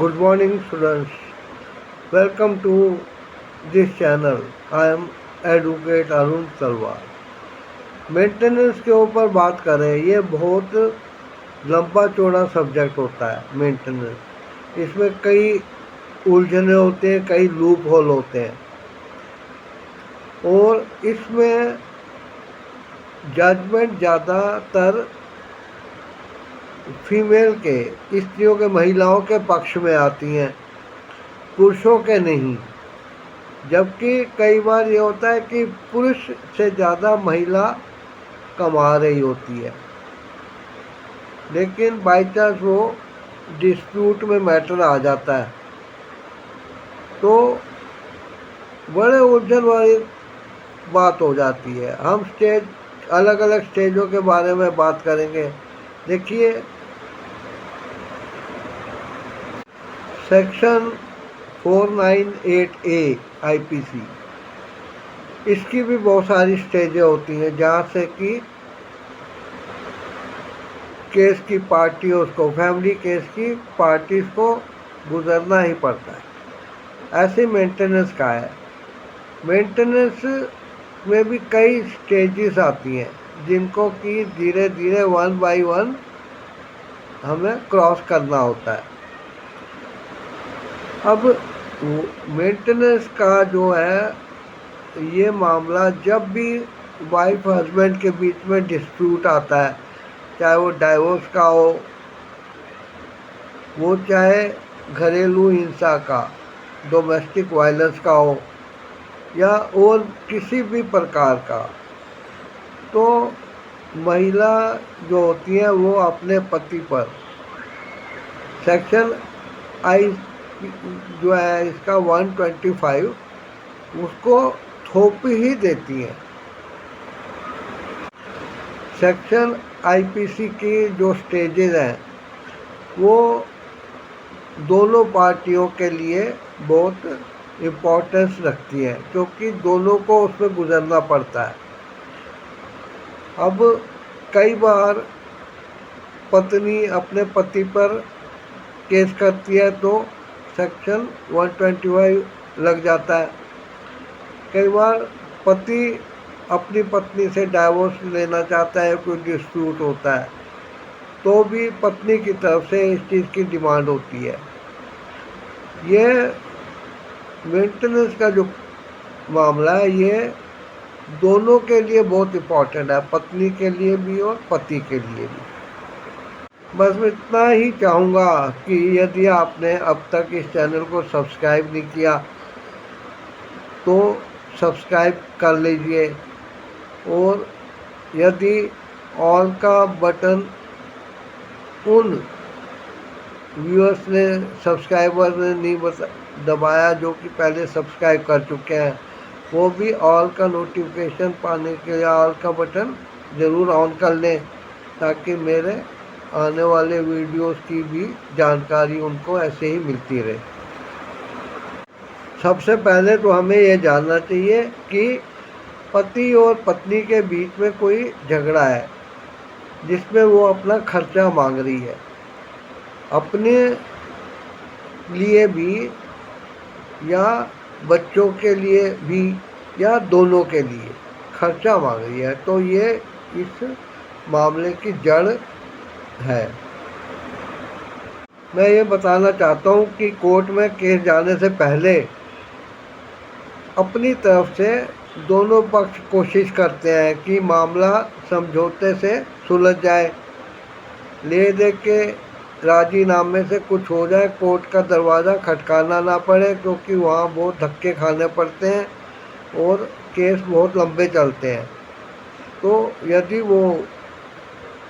Good morning, students. Welcome to this channel. I am Advocate Arun तलवार। Maintenance के ऊपर बात करें, ये बहुत लंबा चौड़ा सब्जेक्ट होता है। मेंटेनेंस, इसमें कई उलझने होते हैं, कई लूप होल होते हैं और इसमें जजमेंट ज़्यादातर फीमेल के, स्त्रियों के, महिलाओं के पक्ष में आती हैं, पुरुषों के नहीं। जबकि कई बार ये होता है कि पुरुष से ज़्यादा महिला कमा रही होती है, लेकिन बाई चांस वो डिस्प्यूट में मैटर आ जाता है तो बड़े उलझन वाली बात हो जाती है। हम अलग अलग स्टेजों के बारे में बात करेंगे। देखिए, सेक्शन 498A IPC, इसकी भी बहुत सारी स्टेजें होती हैं जहाँ से कि केस की पार्टी, उसको फैमिली केस की पार्टीज को गुजरना ही पड़ता है। ऐसे मेंटेनेंस का है। मेंटेनेंस में भी कई स्टेजेस आती हैं जिनको कि धीरे धीरे 1 बाय 1 हमें क्रॉस करना होता है। अब मेंटेनेंस का जो है ये मामला, जब भी वाइफ हस्बैंड के बीच में डिस्प्यूट आता है, चाहे वो डाइवोर्स का हो, वो चाहे घरेलू हिंसा का, डोमेस्टिक वायलेंस का हो, या और किसी भी प्रकार का, तो महिला जो होती है वो अपने पति पर सेक्शन आई जो है इसका 125 उसको थोप ही देती है। सेक्शन IPC की जो स्टेजेस हैं वो दोनों पार्टियों के लिए बहुत इम्पोर्टेंस रखती है, क्योंकि दोनों को उसमें गुजरना पड़ता है। अब कई बार पत्नी अपने पति पर केस करती है तो सेक्शन 125 लग जाता है। कई बार पति अपनी पत्नी से डाइवोर्स लेना चाहता है, कोई डिस्प्यूट होता है तो भी पत्नी की तरफ से इस चीज़ की डिमांड होती है। ये मेंटेनेंस का जो मामला है ये दोनों के लिए बहुत इम्पोर्टेंट है, पत्नी के लिए भी और पति के लिए भी। बस मैं इतना ही चाहूँगा कि यदि आपने अब तक इस चैनल को सब्सक्राइब नहीं किया तो सब्सक्राइब कर लीजिए, और यदि ऑल का बटन उन व्यूअर्स ने, सब्सक्राइबर ने नहीं दबाया जो कि पहले सब्सक्राइब कर चुके हैं, वो भी ऑल का नोटिफिकेशन पाने के लिए ऑल का बटन ज़रूर ऑन कर लें, ताकि मेरे आने वाले वीडियोस की भी जानकारी उनको ऐसे ही मिलती रहे। सबसे पहले तो हमें ये जानना चाहिए कि पति और पत्नी के बीच में कोई झगड़ा है जिसमें वो अपना खर्चा मांग रही है, अपने लिए भी या बच्चों के लिए भी या दोनों के लिए खर्चा मांग रही है, तो ये इस मामले की जड़ है। मैं ये बताना चाहता हूँ कि कोर्ट में केस जाने से पहले अपनी तरफ से दोनों पक्ष कोशिश करते हैं कि मामला समझौते से सुलझ जाए, ले दे के राजीनामे से कुछ हो जाए, कोर्ट का दरवाज़ा खटकाना ना पड़े, क्योंकि वहाँ बहुत धक्के खाने पड़ते हैं और केस बहुत लंबे चलते हैं। तो यदि वो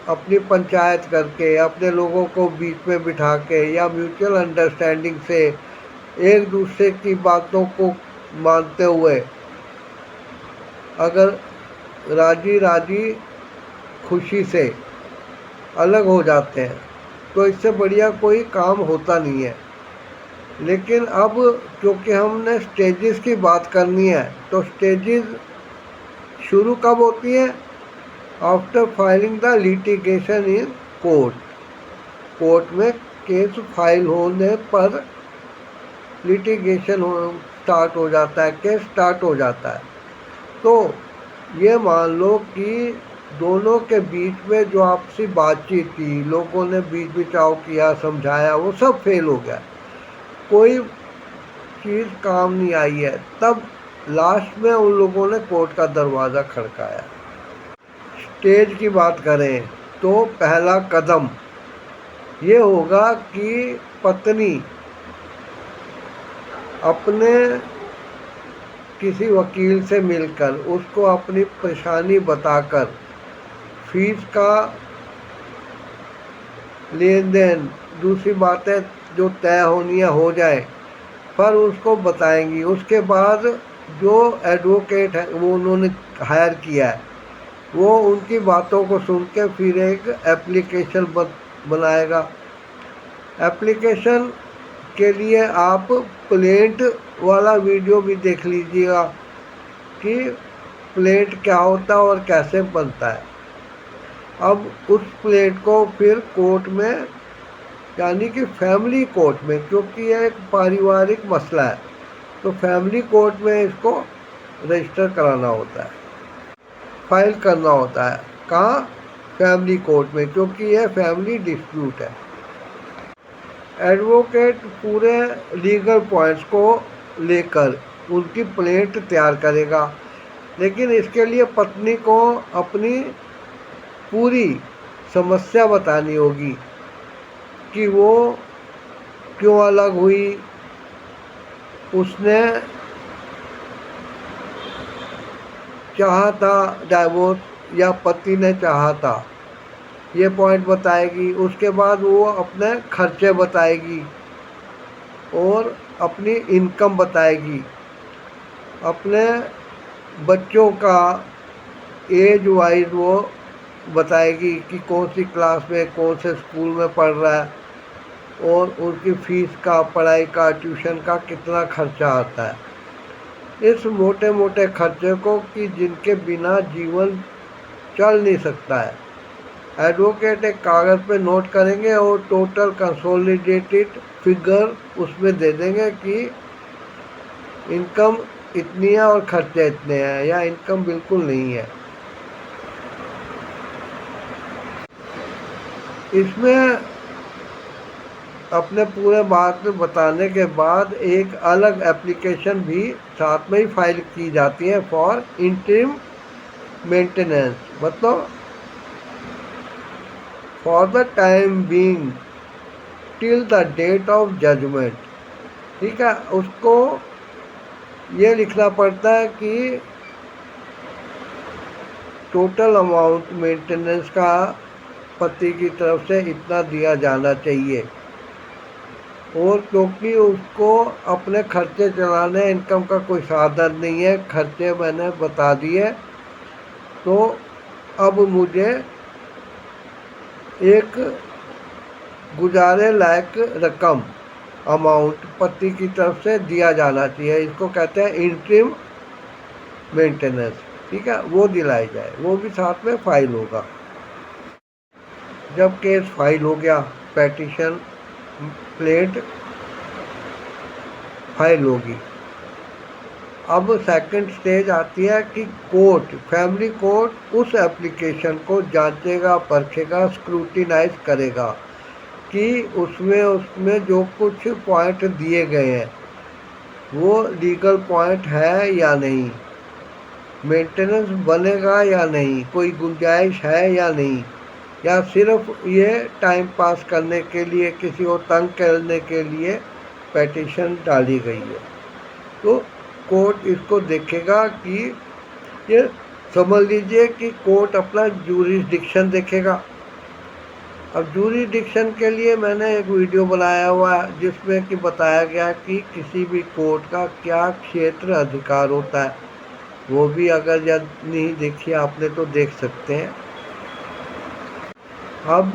अपनी पंचायत करके, अपने लोगों को बीच में बिठा के या म्यूचुअल अंडरस्टैंडिंग से एक दूसरे की बातों को मानते हुए अगर राजी खुशी से अलग हो जाते हैं तो इससे बढ़िया कोई काम होता नहीं है। लेकिन अब क्योंकि हमने स्टेजेस की बात करनी है, तो स्टेजेस शुरू कब होती है? After filing the litigation in court. Court में केस फाइल होने पर लिटिगेशन स्टार्ट हो जाता है, केस स्टार्ट हो जाता है। तो ये मान लो कि दोनों के बीच में जो आपसी बातचीत थी, लोगों ने बीच बिचाव किया, समझाया, वो सब फेल हो गया, कोई चीज़ काम नहीं आई है। तब लास्ट में उन लोगों ने कोर्ट का दरवाज़ा खड़काया। स्टेज की बात करें तो पहला कदम ये होगा कि पत्नी अपने किसी वकील से मिलकर उसको अपनी परेशानी बताकर फीस का लेन देन, दूसरी बातें जो तय होनी है हो जाए, पर उसको बताएंगी। उसके बाद जो एडवोकेट है वो उन्होंने हायर किया है, वो उनकी बातों को सुन के फिर एक एप्लीकेशन बनाएगा। एप्लीकेशन के लिए आप प्लेंट वाला वीडियो भी देख लीजिएगा कि प्लेंट क्या होता है और कैसे बनता है। अब उस प्लेंट को फिर कोर्ट में, यानी कि फैमिली कोर्ट में, क्योंकि यह एक पारिवारिक मसला है, तो फैमिली कोर्ट में इसको रजिस्टर कराना होता है, फाइल करना होता है। कहाँ? फैमिली कोर्ट में, क्योंकि यह फैमिली डिस्प्यूट है। एडवोकेट पूरे लीगल पॉइंट्स को लेकर उनकी प्लेंट तैयार करेगा, लेकिन इसके लिए पत्नी को अपनी पूरी समस्या बतानी होगी कि वो क्यों अलग हुई, उसने चाहा था डाइवोर्स या पति ने चाहा था, ये पॉइंट बताएगी। उसके बाद वो अपने खर्चे बताएगी और अपनी इनकम बताएगी, अपने बच्चों का एज वाइज वो बताएगी कि कौन सी क्लास में, कौन से स्कूल में पढ़ रहा है, और उनकी फ़ीस का, पढ़ाई का, ट्यूशन का कितना खर्चा आता है। इस मोटे मोटे खर्चे को कि जिनके बिना जीवन चल नहीं सकता है, एडवोकेट एक कागज़ पे नोट करेंगे और टोटल कंसोलिडेटेड फिगर उसमें दे देंगे कि इनकम इतनी है और खर्चे इतने हैं, या इनकम बिल्कुल नहीं है। इसमें अपने पूरे बात बताने के बाद एक अलग एप्लीकेशन भी साथ में ही फाइल की जाती है फॉर इंटरिम मेंटेनेंस, मतलब for the time being till the date of judgment. ठीक है, उसको ये लिखना पड़ता है कि टोटल अमाउंट मेंटेनेंस का पति की तरफ से इतना दिया जाना चाहिए, और क्योंकि उसको अपने खर्चे चलाने, इनकम का कोई साधन नहीं है, खर्चे मैंने बता दिए, तो अब मुझे एक गुजारे लायक रकम, अमाउंट पति की तरफ से दिया जाना चाहिए। इसको कहते हैं इंटरिम मेंटेनेंस। ठीक है, वो दिलाई जाए, वो भी साथ में फाइल होगा। जब केस फाइल हो गया, पेटिशन प्लेंट फाइल होगी, अब सेकंड स्टेज आती है कि कोर्ट, फैमिली कोर्ट उस एप्लीकेशन को जांचेगा, परखेगा, स्क्रूटिनाइज करेगा कि उसमें जो कुछ पॉइंट दिए गए हैं वो लीगल पॉइंट है या नहीं, मेंटेनेंस बनेगा या नहीं, कोई गुंजाइश है या नहीं, या सिर्फ ये टाइम पास करने के लिए, किसी को तंग करने के लिए पेटिशन डाली गई है। तो कोर्ट इसको देखेगा कि ये, समझ लीजिए कि कोर्ट अपना जूरिसडिक्शन देखेगा। अब जूरिसडिक्शन के लिए मैंने एक वीडियो बनाया हुआ है जिसमें कि बताया गया कि किसी भी कोर्ट का क्या क्षेत्र अधिकार होता है, वो भी अगर यद नहीं देखिए आपने तो देख सकते हैं। अब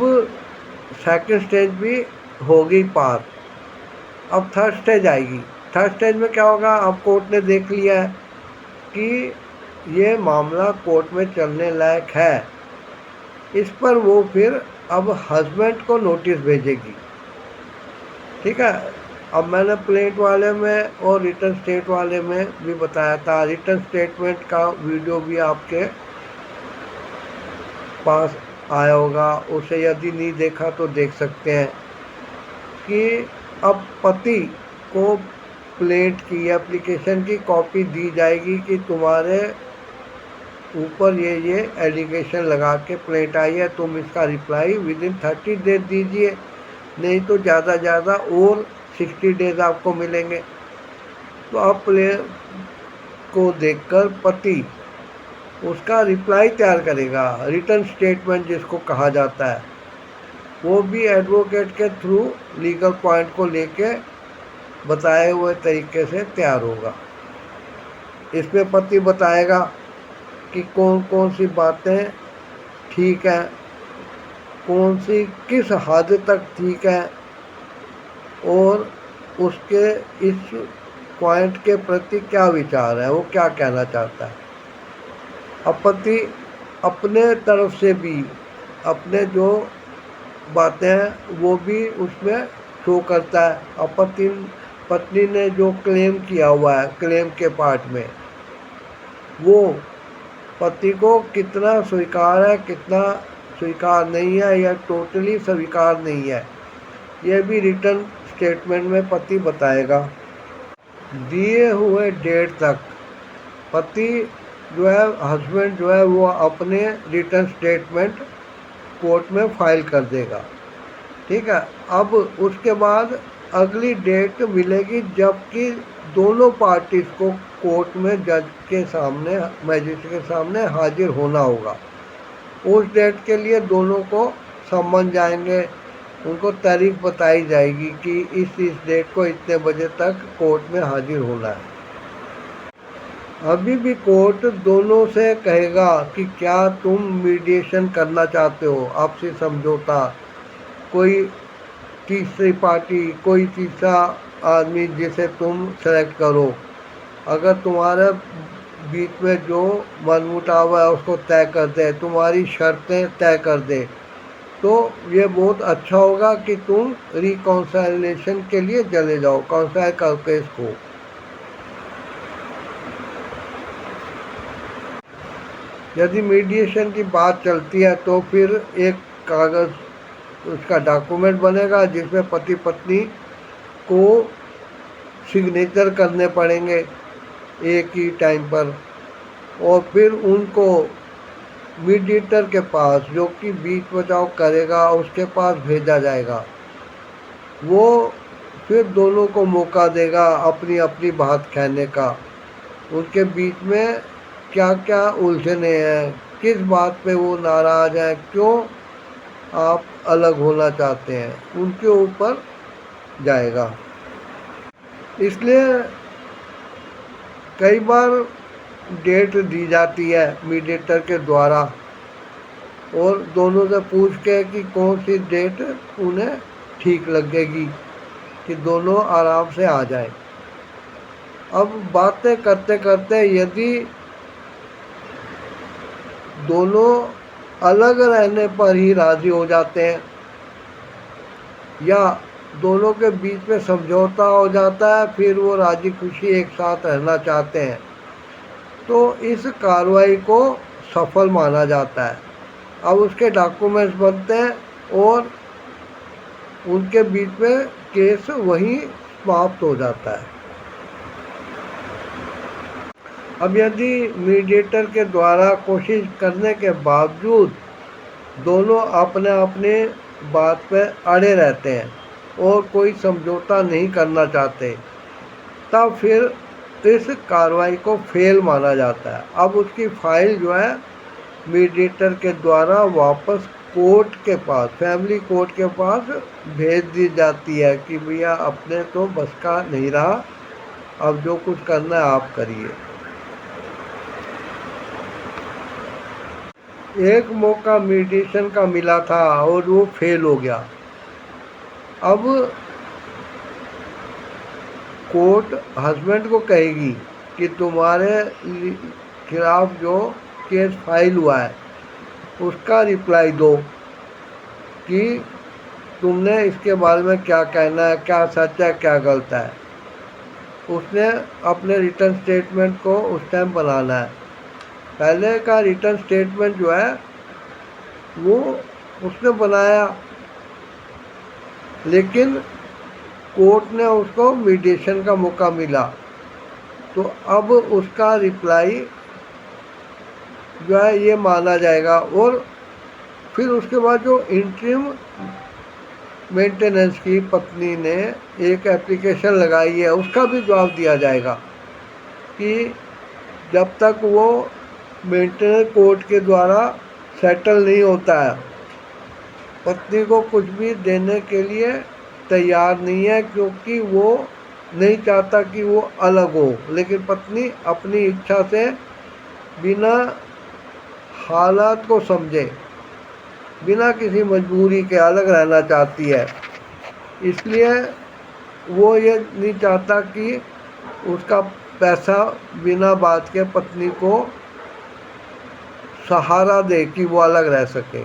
सेकंड स्टेज भी होगी पार, अब थर्ड स्टेज आएगी। थर्ड स्टेज में क्या होगा, अब कोर्ट ने देख लिया है कि ये मामला कोर्ट में चलने लायक है, इस पर वो फिर अब हस्बैंड को नोटिस भेजेगी ठीक है। अब मैंने प्लेंट वाले में और रिटर्न स्टेट वाले में भी बताया था। रिटर्न स्टेटमेंट का वीडियो भी आपके पास आया होगा, उसे यदि नहीं देखा तो देख सकते हैं। कि अब पति को प्लेंट की एप्लीकेशन की कॉपी दी जाएगी कि तुम्हारे ऊपर ये एलिगेशन लगा के प्लेंट आई है, तुम इसका रिप्लाई विद इन 30 डेज दीजिए, नहीं तो ज़्यादा और 60 डेज आपको मिलेंगे। तो अब प्लेंट को देखकर पति उसका रिप्लाई तैयार करेगा, रिटर्न स्टेटमेंट जिसको कहा जाता है। वो भी एडवोकेट के थ्रू लीगल पॉइंट को लेके बताए हुए तरीके से तैयार होगा। इसमें पति बताएगा कि कौन कौन सी बातें ठीक हैं, कौन सी किस हद तक ठीक है, और उसके इस पॉइंट के प्रति क्या विचार है, वो क्या कहना चाहता है। अब पति अपने तरफ से भी अपने जो बातें हैं वो भी उसमें शो करता है। अब पत्नी ने जो क्लेम किया हुआ है, क्लेम के पार्ट में वो पति को कितना स्वीकार है, कितना स्वीकार नहीं है, या टोटली स्वीकार नहीं है, यह भी रिटर्न स्टेटमेंट में पति बताएगा। दिए हुए डेट तक पति जो है, हस्बैंड जो है, वो अपने रिटर्न स्टेटमेंट कोर्ट में फाइल कर देगा। ठीक है। अब उसके बाद अगली डेट मिलेगी जबकि दोनों पार्टीज को कोर्ट में जज के सामने, मजिस्ट्रेट के सामने हाजिर होना होगा। उस डेट के लिए दोनों को सम्मन जाएंगे, उनको तारीख बताई जाएगी कि इस डेट को इतने बजे तक कोर्ट में हाजिर होना है। अभी भी कोर्ट दोनों से कहेगा कि क्या तुम मीडिएशन करना चाहते हो, आपसी समझौता, कोई तीसरी पार्टी, कोई तीसरा आदमी जिसे तुम सेलेक्ट करो। अगर तुम्हारे बीच में जो मनमुटाव है उसको तय कर दे, तुम्हारी शर्तें तय कर दे, तो ये बहुत अच्छा होगा कि तुम रिकॉन्सिलेशन के लिए चले जाओ, कॉन्साइल करके इसको। यदि मीडिएशन की बात चलती है तो फिर एक कागज़, उसका डॉक्यूमेंट बनेगा जिसमें पति पत्नी को सिग्नेचर करने पड़ेंगे एक ही टाइम पर, और फिर उनको मीडिएटर के पास, जो कि बीच बचाव करेगा, उसके पास भेजा जाएगा। वो फिर दोनों को मौका देगा अपनी अपनी बात कहने का। उनके बीच में क्या क्या उलझने हैं, किस बात पे वो नाराज़ हैं, क्यों आप अलग होना चाहते हैं, उनके ऊपर जाएगा। इसलिए कई बार डेट दी जाती है मीडिएटर के द्वारा, और दोनों से पूछ के कि कौन सी डेट उन्हें ठीक लगेगी कि दोनों आराम से आ जाए। अब बातें करते करते यदि दोनों अलग रहने पर ही राज़ी हो जाते हैं, या दोनों के बीच में समझौता हो जाता है, फिर वो राजी खुशी एक साथ रहना चाहते हैं, तो इस कार्रवाई को सफल माना जाता है। अब उसके डॉक्यूमेंट्स बनते हैं और उनके बीच में केस वहीं समाप्त हो जाता है। अब यदि मीडिएटर के द्वारा कोशिश करने के बावजूद दोनों अपने अपने बात पर अड़े रहते हैं और कोई समझौता नहीं करना चाहते, तब फिर इस कार्रवाई को फेल माना जाता है। अब उसकी फाइल जो है मीडिएटर के द्वारा वापस कोर्ट के पास, फैमिली कोर्ट के पास भेज दी जाती है कि भैया अपने तो बस का नहीं रहा, अब जो कुछ करना है आप करिए। एक मौका मीडिएशन का मिला था और वो फेल हो गया। अब कोर्ट हस्बैंड को कहेगी कि तुम्हारे खिलाफ जो केस फाइल हुआ है उसका रिप्लाई दो कि तुमने इसके बारे में क्या कहना है, क्या सच है क्या गलत है। उसने अपने रिटर्न स्टेटमेंट को उस टाइम बनाना है। पहले का रिटर्न स्टेटमेंट जो है वो उसने बनाया, लेकिन कोर्ट ने उसको मीडिएशन का मौका मिला, तो अब उसका रिप्लाई जो है ये माना जाएगा। और फिर उसके बाद जो इंटरिम मेंटेनेंस की पत्नी ने एक एप्लीकेशन लगाई है, उसका भी जवाब दिया जाएगा कि जब तक वो मेंटेनेंस कोर्ट के द्वारा सेटल नहीं होता है, पत्नी को कुछ भी देने के लिए तैयार नहीं है, क्योंकि वो नहीं चाहता कि वो अलग हो। लेकिन पत्नी अपनी इच्छा से बिना हालात को समझे, बिना किसी मजबूरी के अलग रहना चाहती है। इसलिए वो ये नहीं चाहता कि उसका पैसा बिना बात के पत्नी को सहारा दे कि वो अलग रह सके।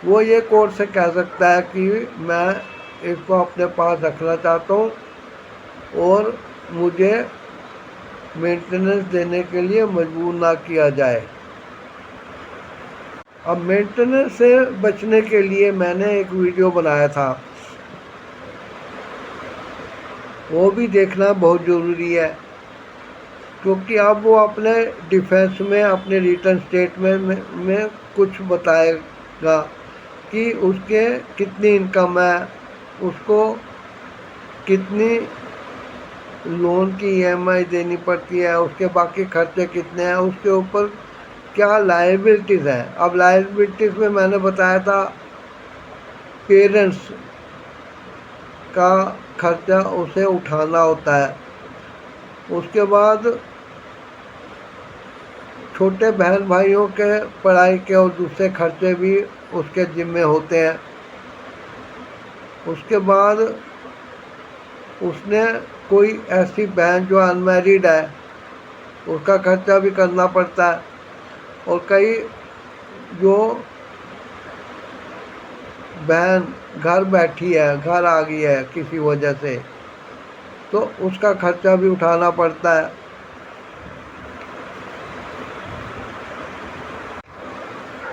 वो ये कोर्ट से कह सकता है कि मैं इसको अपने पास रखना चाहता हूँ और मुझे मेंटेनेंस देने के लिए मजबूर ना किया जाए। अब मेंटेनेंस से बचने के लिए मैंने एक वीडियो बनाया था, वो भी देखना बहुत ज़रूरी है, क्योंकि अब वो अपने डिफेंस में अपने रिटर्न स्टेटमेंट में कुछ बताएगा कि उसके कितनी इनकम है, उसको कितनी लोन की ईएमआई देनी पड़ती है, उसके बाकी खर्चे कितने हैं, उसके ऊपर क्या लायबिलिटीज़ हैं। अब लायबिलिटीज़ में मैंने बताया था पेरेंट्स का खर्चा उसे उठाना होता है, उसके बाद छोटे बहन भाइयों के पढ़ाई के और दूसरे खर्चे भी उसके जिम्मे होते हैं। उसके बाद उसने कोई ऐसी बहन जो अनमैरिड है, उसका खर्चा भी करना पड़ता है। और कई जो बहन घर बैठी है, घर आ गई है किसी वजह से, तो उसका खर्चा भी उठाना पड़ता है।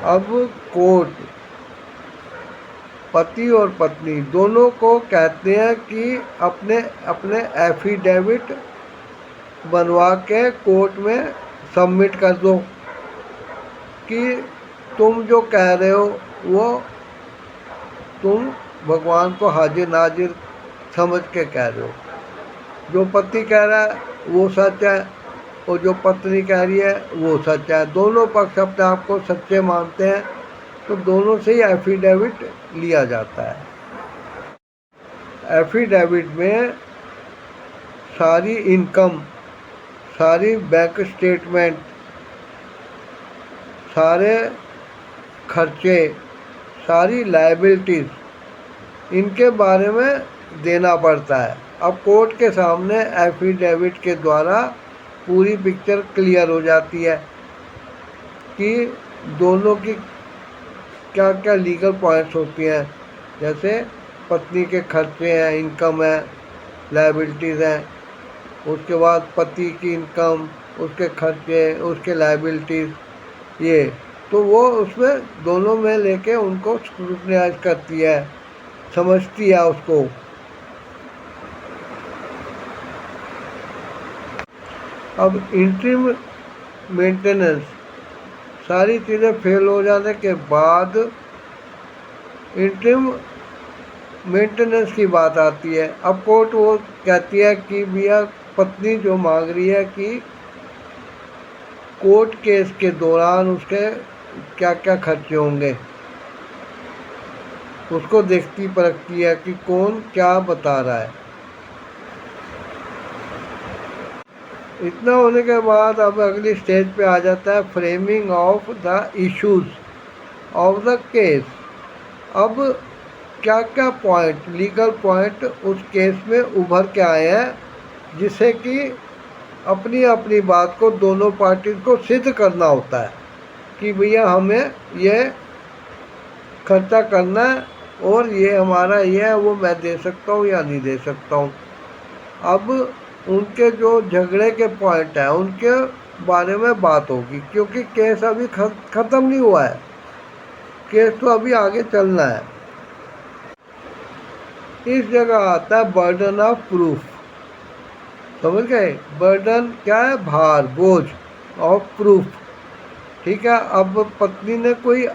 अब कोर्ट पति और पत्नी दोनों को कहते हैं कि अपने अपने एफिडेविट बनवा के कोर्ट में सबमिट कर दो कि तुम जो कह रहे हो वो तुम भगवान को हाजिर नाजिर समझ के कह रहे हो। जो पति कह रहा है वो सच है और जो पत्नी कह रही है वो सच है। दोनों पक्ष अपने आप को सच्चे मानते हैं, तो दोनों से ही एफिडेविट लिया जाता है। एफिडेविट में सारी इनकम, सारी बैंक स्टेटमेंट, सारे खर्चे, सारी लायबिलिटीज़, इनके बारे में देना पड़ता है। अब कोर्ट के सामने एफिडेविट के द्वारा पूरी पिक्चर क्लियर हो जाती है कि दोनों की क्या क्या लीगल पॉइंट्स होती हैं। जैसे पत्नी के खर्चे हैं, इनकम है, लायबिलिटीज़ हैं, उसके बाद पति की इनकम, उसके खर्चे, उसके लायबिलिटीज़, ये तो वो उसमें दोनों में लेके उनको स्क्रूटनाइज करती है, समझती है उसको। अब इंटरिम मेंटेनेंस सारी चीज़ें फेल हो जाने के बाद इंटरिम मेंटेनेंस की बात आती है। अब कोर्ट वो कहती है कि भैया पत्नी जो मांग रही है कि कोर्ट केस के दौरान उसके क्या क्या खर्चे होंगे, उसको देखती परखती है कि कौन क्या बता रहा है। इतना होने के बाद अब अगली स्टेज पे आ जाता है framing of the issues of the case. अब क्या क्या पॉइंट, लीगल पॉइंट उस केस में उभर के आए हैं, जिसे कि अपनी अपनी बात को दोनों पार्टी को सिद्ध करना होता है कि भैया हमें ये खर्चा करना है और ये हमारा ये है, वो मैं दे सकता हूँ या नहीं दे सकता हूँ। अब उनके जो झगड़े के पॉइंट हैं उनके बारे में बात होगी, क्योंकि केस अभी ख़त्म नहीं हुआ है, केस तो अभी आगे चलना है। इस जगह आता है बर्डन ऑफ प्रूफ। समझ गए? बर्डन क्या है? भार, बोझ ऑफ प्रूफ। ठीक है। अब पत्नी ने कोई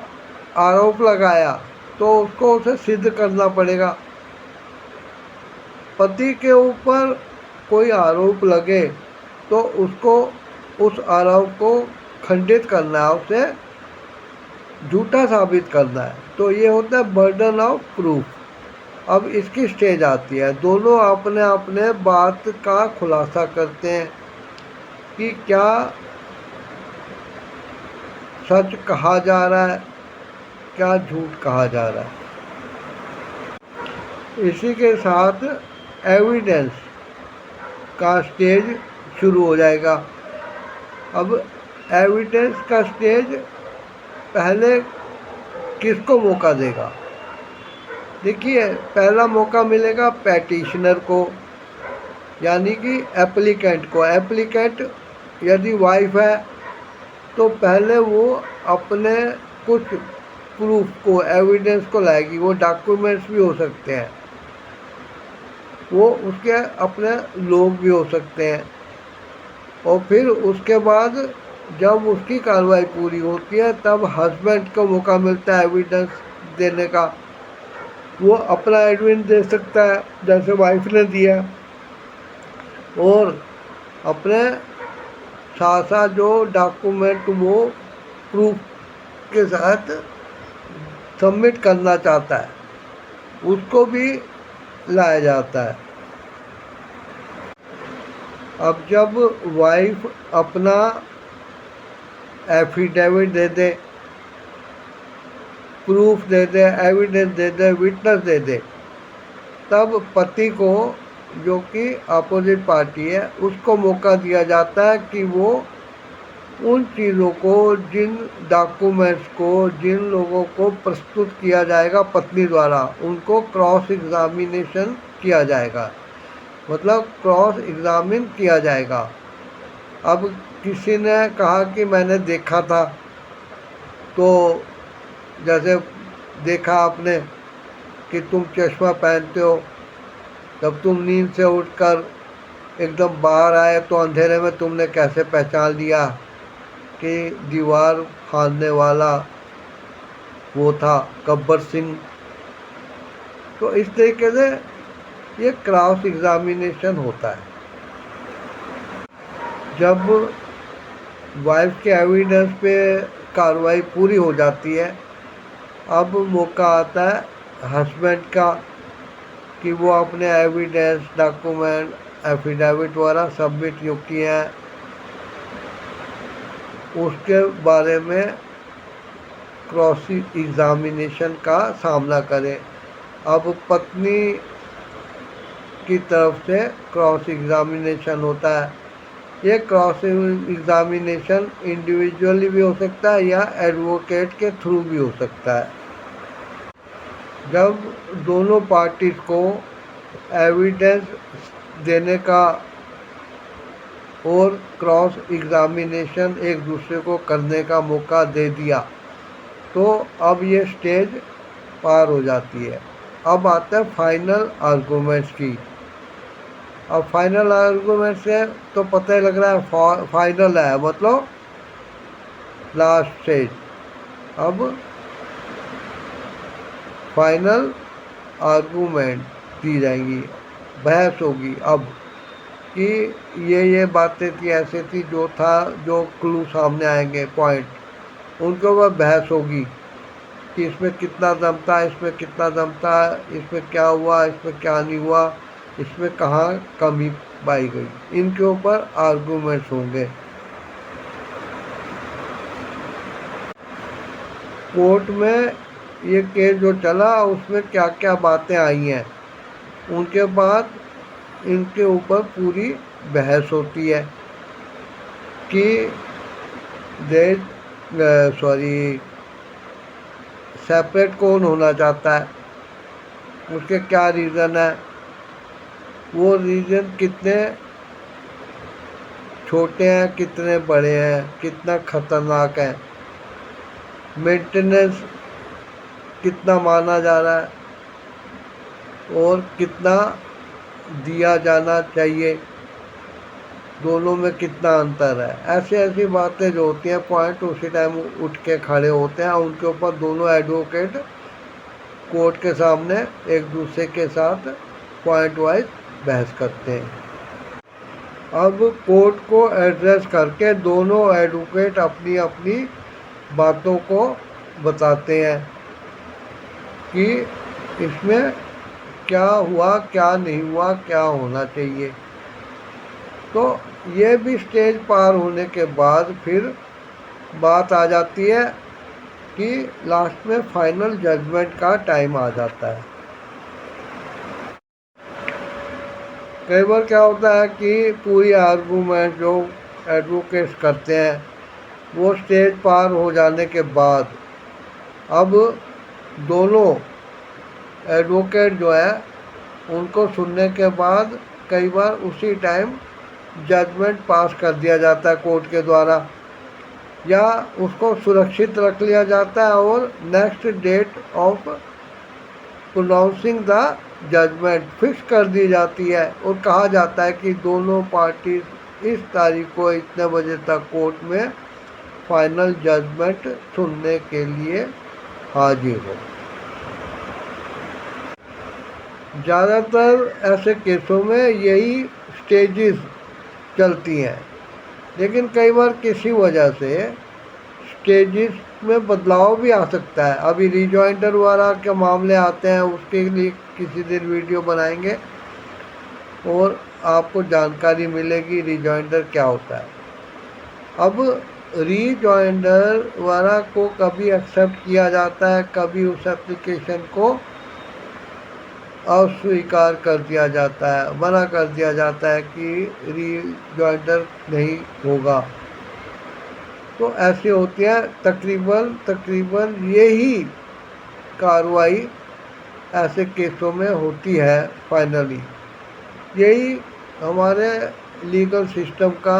आरोप लगाया तो उसको उसे सिद्ध करना पड़ेगा। पति के ऊपर कोई आरोप लगे तो उसको उस आरोप को खंडित करना है, उसे झूठा साबित करना है। तो ये होता है बर्डन ऑफ प्रूफ। अब इसकी स्टेज आती है, दोनों अपने अपने बात का खुलासा करते हैं कि क्या सच कहा जा रहा है, क्या झूठ कहा जा रहा है। इसी के साथ एविडेंस का स्टेज शुरू हो जाएगा। अब एविडेंस का स्टेज पहले किसको मौका देगा? देखिए, पहला मौका मिलेगा पैटिशनर को, यानी कि एप्लीकेंट को। एप्लीकेंट यदि वाइफ है तो पहले वो अपने कुछ प्रूफ को, एविडेंस को लाएगी। वो डॉक्यूमेंट्स भी हो सकते हैं, वो उसके अपने लोग भी हो सकते हैं। और फिर उसके बाद जब उसकी कार्रवाई पूरी होती है तब हस्बैंड को मौका मिलता है एविडेंस देने का। वो अपना एविडेंस दे सकता है जैसे वाइफ ने दिया, और अपने साथ साथ जो डॉक्यूमेंट वो प्रूफ के साथ सबमिट करना चाहता है उसको भी लाया जाता है। अब जब वाइफ अपना एफिडेविट दे दे, प्रूफ दे दे, एविडेंस दे दे, विटनेस दे दे, तब पति को, जो कि अपोजिट पार्टी है, उसको मौका दिया जाता है कि वो उन चीज़ों को, जिन डॉक्यूमेंट्स को, जिन लोगों को प्रस्तुत किया जाएगा पत्नी द्वारा, उनको क्रॉस एग्जामिनेशन किया जाएगा, मतलब क्रॉस एग्जामिन किया जाएगा। अब किसी ने कहा कि मैंने देखा था, तो जैसे देखा आपने कि तुम चश्मा पहनते हो, जब तुम नींद से उठकर एकदम बाहर आए तो अंधेरे में तुमने कैसे पहचान लिया कि दीवार फाड़ने वाला वो था गब्बर सिंह। तो इस तरीके से ये क्रॉस एग्जामिनेशन होता है। जब वाइफ के एविडेंस पे कार्रवाई पूरी हो जाती है, अब मौका आता है हस्बैंड का कि वो अपने एविडेंस, डॉक्यूमेंट, एफिडेविट वगैरह सबमिट जो किए हैं उसके बारे में क्रॉस एग्जामिनेशन का सामना करें। अब पत्नी की तरफ से क्रॉस एग्जामिनेशन होता है। ये क्रॉस एग्जामिनेशन इंडिविजुअली भी हो सकता है या एडवोकेट के थ्रू भी हो सकता है। जब दोनों पार्टीज को एविडेंस देने का और क्रॉस एग्जामिनेशन एक दूसरे को करने का मौका दे दिया तो अब ये स्टेज पार हो जाती है। अब आता है फाइनल आर्गूमेंट्स की। अब फाइनल आर्गूमेंट से तो पता ही लग रहा है फाइनल है, मतलब लास्ट स्टेज। अब फाइनल आर्गूमेंट दी जाएंगी, बहस होगी अब कि ये बातें थी, ऐसे थी, जो था, जो क्लू सामने आएंगे, पॉइंट, उनके ऊपर बहस होगी कि इसमें कितना दम था, इसमें कितना दम था, इसमें क्या हुआ, इसमें क्या नहीं हुआ, इसमें कहाँ कमी पाई गई। इनके ऊपर आर्गूमेंट्स होंगे। कोर्ट में ये केस जो चला उसमें क्या क्या बातें आई हैं, उनके बाद इनके ऊपर पूरी बहस होती है कि सेपरेट कौन होना चाहता है। उसके क्या रीज़न है, वो रीज़न कितने छोटे हैं, कितने बड़े हैं, कितना खतरनाक है, मेंटेनेंस कितना माना जा रहा है और कितना दिया जाना चाहिए, दोनों में कितना अंतर है। ऐसी ऐसी बातें जो होती हैं, पॉइंट उसी टाइम उठ के खड़े होते हैं, उनके ऊपर दोनों एडवोकेट कोर्ट के सामने एक दूसरे के साथ पॉइंट वाइज बहस करते हैं। अब कोर्ट को एड्रेस करके दोनों एडवोकेट अपनी अपनी बातों को बताते हैं कि इसमें क्या हुआ, क्या नहीं हुआ, क्या होना चाहिए। तो ये भी स्टेज पार होने के बाद फिर बात आ जाती है कि लास्ट में फाइनल जजमेंट का टाइम आ जाता है। कई बार क्या होता है कि पूरी आर्गूमेंट जो एडवोकेट्स करते हैं वो स्टेज पार हो जाने के बाद अब दोनों एडवोकेट जो है उनको सुनने के बाद कई बार उसी टाइम जजमेंट पास कर दिया जाता है कोर्ट के द्वारा, या उसको सुरक्षित रख लिया जाता है और next date of pronouncing the judgment fix कर दी जाती है और कहा जाता है कि दोनों पार्टी इस तारीख को इतने बजे तक कोर्ट में फाइनल जजमेंट सुनने के लिए हाजिर हो। ज़्यादातर ऐसे केसों में यही स्टेजेस चलती हैं, लेकिन कई बार किसी वजह से स्टेजेस में बदलाव भी आ सकता है। अभी रिजॉइंडर वगैरह के मामले आते हैं, उसके लिए किसी दिन वीडियो बनाएंगे और आपको जानकारी मिलेगी रिजॉइंडर क्या होता है। अब रिजॉइंडर वगैरह को कभी एक्सेप्ट किया जाता है, कभी उस एप्लीकेशन को अस्वीकार कर दिया जाता है, मना कर दिया जाता है कि रिजॉइंडर नहीं होगा। तो ऐसे होती है तकरीबन यही कार्रवाई ऐसे केसों में होती है। फाइनली यही हमारे लीगल सिस्टम का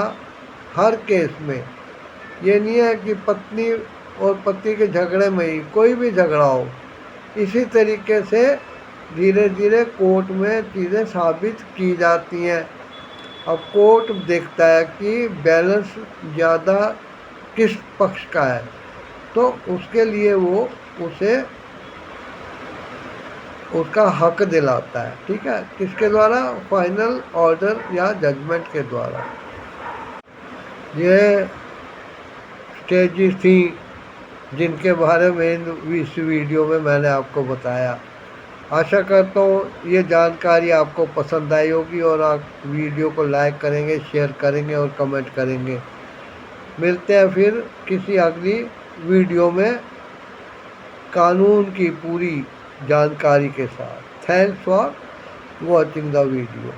हर केस में, ये नहीं है कि पत्नी और पति के झगड़े में ही कोई भी झगड़ा हो, इसी तरीके से धीरे धीरे कोर्ट में चीज़ें साबित की जाती हैं। अब कोर्ट देखता है कि बैलेंस ज़्यादा किस पक्ष का है, तो उसके लिए वो उसे उसका हक दिलाता है। ठीक है, किसके द्वारा? फाइनल ऑर्डर या जजमेंट के द्वारा। ये स्टेजेस थी जिनके बारे में इस वीडियो में मैंने आपको बताया। आशा करता हूँ ये जानकारी आपको पसंद आई होगी और आप वीडियो को लाइक करेंगे, शेयर करेंगे और कमेंट करेंगे। मिलते हैं फिर किसी अगली वीडियो में कानून की पूरी जानकारी के साथ। Thanks for watching the video.